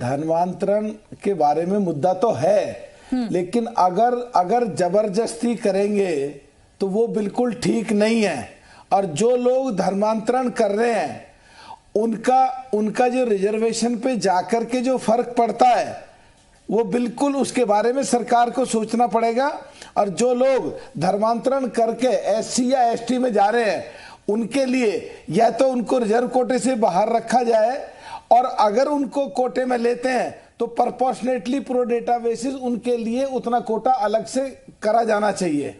धर्मांतरण के बारे में मुद्दा तो है, लेकिन अगर जबरदस्ती करेंगे तो वो बिल्कुल ठीक नहीं है। और जो लोग धर्मांतरण कर रहे हैं उनका जो रिजर्वेशन पे जाकर के जो फर्क पड़ता है वो बिल्कुल उसके बारे में सरकार को सोचना पड़ेगा। और जो लोग धर्मांतरण करके एससी या एसटी में जा रहे हैं उनके लिए या तो उनको रिजर्व कोटे से बाहर रखा जाए, और अगर उनको कोटे में लेते हैं तो प्रोपोर्शनेटली प्रो डेटा बेसिस उनके लिए उतना कोटा अलग से करा जाना चाहिए।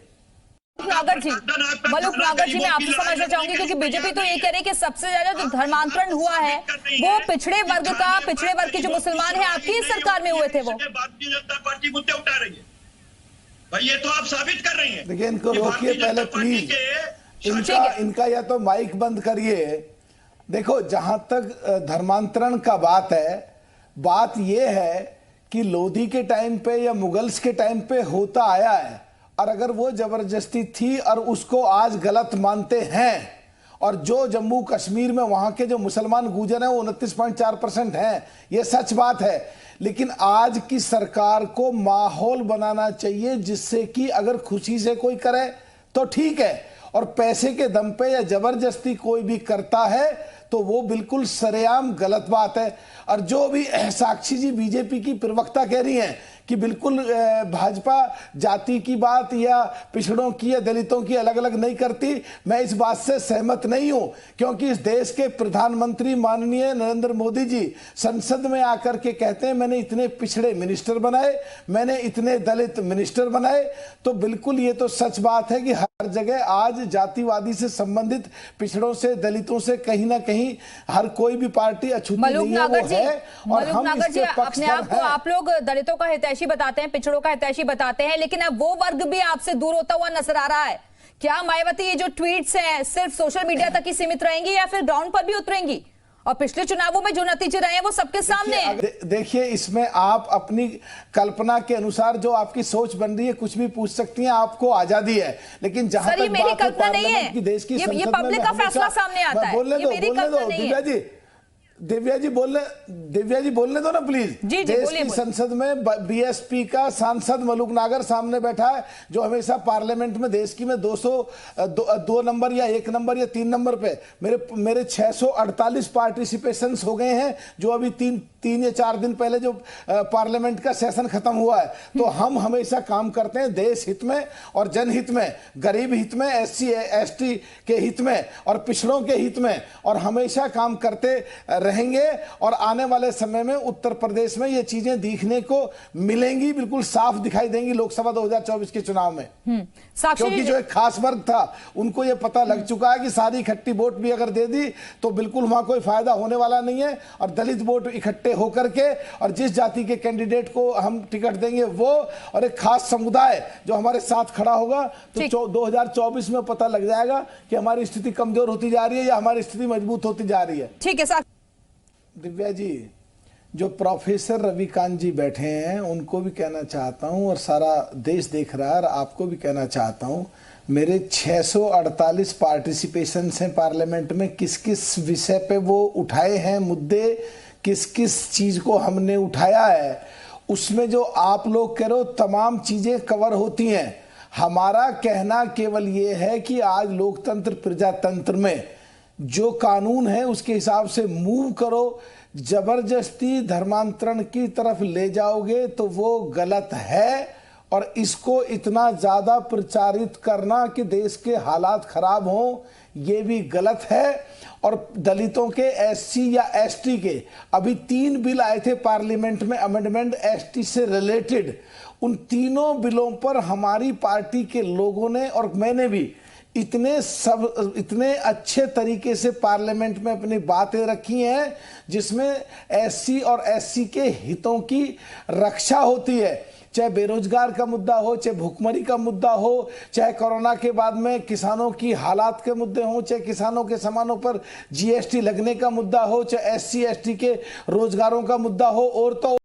नागर जी, मलूक नागर जी, मैं आपसे समझना चाहूंगी क्योंकि बीजेपी तो ये कह रही है कि सबसे ज्यादा जो धर्मांतरण हुआ है वो पिछड़े वर्ग के जो मुसलमान हैं आपकी सरकार में हुए थे। वो भारतीय जनता पार्टी मुद्दे उठा रही है भाई, ये तो आप साबित कर रही हैं। देखिए, इनको रोकिए पहले प्लीज, इनका या तो माइक बंद करिए। देखो, जहां तक धर्मांतरण का बात है, बात यह है कि लोधी के टाइम पे या मुगल्स के टाइम पे होता आया है, और अगर वो जबरदस्ती थी और उसको आज गलत मानते हैं, और जो जम्मू कश्मीर में वहां के जो मुसलमान गुजर हैं वो 29.4% हैं, ये सच बात है। लेकिन आज की सरकार को माहौल बनाना चाहिए जिससे कि अगर खुशी से कोई करे तो ठीक है, और पैसे के दम पे या जबरदस्ती कोई भी करता है तो वो बिल्कुल सरेआम गलत बात है। और जो भी साक्षी जी बीजेपी की प्रवक्ता कह रही हैं कि बिल्कुल भाजपा जाति की बात या पिछड़ों की या दलितों की अलग अलग नहीं करती, मैं इस बात से सहमत नहीं हूं, क्योंकि इस देश के प्रधानमंत्री माननीय नरेंद्र मोदी जी संसद में आकर के कहते हैं मैंने इतने पिछड़े मिनिस्टर बनाए, मैंने इतने दलित मिनिस्टर बनाए। तो बिल्कुल ये तो सच बात है कि हर जगह आज जातिवादी से संबंधित पिछड़ों से दलितों से कहीं ना कहीं हर कोई भी पार्टी अछूती नहीं है, वो है। और हम इसके पक्ष अपने आप को आप लोग दलितों का हितैषी बताते हैं, पिछड़ों का हितैषी बताते हैं, लेकिन अब वो वर्ग भी आपसे दूर होता हुआ नजर आ रहा है। क्या मायावती ये जो ट्वीट्स हैं सिर्फ सोशल मीडिया तक ही सीमित रहेंगी या फिर ग्राउंड पर भी उतरेंगी? और पिछले चुनावों में जो नतीजे रहे हैं वो सबके सामने हैं। देखिए, इसमें आप अपनी कल्पना के अनुसार जो आपकी सोच बन रही है कुछ भी पूछ सकती हैं, आपको आजादी है। लेकिन जहां तक मेरी कल्पना नहीं है, देश की ये पब्लिक का फैसला सामने आता है। बोलने दो दिव्या जी बोलने दो ना प्लीज। देश की संसद में बीएसपी का सांसद मलूक नागर सामने बैठा है, जो हमेशा पार्लियामेंट में देश की में 2 नंबर या 1 नंबर या 3 नंबर पे मेरे 648 पार्टिसिपेशंस हो गए हैं, जो अभी 3 या 4 दिन पहले जो पार्लियामेंट का सेशन खत्म हुआ है। तो हम हमेशा काम करते हैं देश हित में और जनहित में, गरीब हित में, एससी एसटी के हित में और पिछड़ों के हित में, और हमेशा काम करते रहेंगे। और आने वाले समय में उत्तर प्रदेश में ये चीजें देखने को मिलेंगी, बिल्कुल साफ दिखाई देंगी लोकसभा 2024 के चुनाव में। क्योंकि जो एक खास वर्ग था उनको ये पता लग चुका है कि सारी इकट्ठी वोट भी अगर दे दी तो बिल्कुल वहां कोई फायदा होने वाला नहीं है। और दलित वोट इकट्ठे होकर के और जिस जाति के कैंडिडेट को हम टिकट देंगे वो, और एक खास समुदाय जो हमारे साथ खड़ा होगा, तो 2024 में पता लग जाएगा कि हमारी स्थिति कमजोर होती जा रही है या हमारी स्थिति मजबूत होती जा रही है। ठीक है सर। दिव्या जी, जो प्रोफेसर रविकांत जी बैठे हैं उनको भी कहना चाहता हूं, और सारा देश देख रहा है, और आपको भी कहना चाहता हूं, मेरे 648 पार्टिसिपेशन हैं पार्लियामेंट में, किस किस विषय पे वो उठाए हैं मुद्दे, किस किस चीज को हमने उठाया है, उसमें जो आप लोग कह रहे हो तमाम चीजें कवर होती हैं। हमारा कहना केवल ये है कि आज लोकतंत्र प्रजातंत्र में जो कानून है उसके हिसाब से मूव करो। जबरदस्ती धर्मांतरण की तरफ ले जाओगे तो वो गलत है, और इसको इतना ज्यादा प्रचारित करना कि देश के हालात खराब हों, ये भी गलत है। और दलितों के एससी या एसटी के अभी 3 बिल आए थे पार्लियामेंट में अमेंडमेंट एसटी से रिलेटेड, उन तीनों बिलों पर हमारी पार्टी के लोगों ने और मैंने भी इतने अच्छे तरीके से पार्लियामेंट में अपनी बातें रखी हैं, जिसमें एससी और एससी के हितों की रक्षा होती है। चाहे बेरोजगार का मुद्दा हो, चाहे भुखमरी का मुद्दा हो, चाहे कोरोना के बाद में किसानों की हालात के मुद्दे हो, चाहे किसानों के सामानों पर जीएसटी लगने का मुद्दा हो, चाहे एससी एसटी के रोजगारों का मुद्दा हो, और तो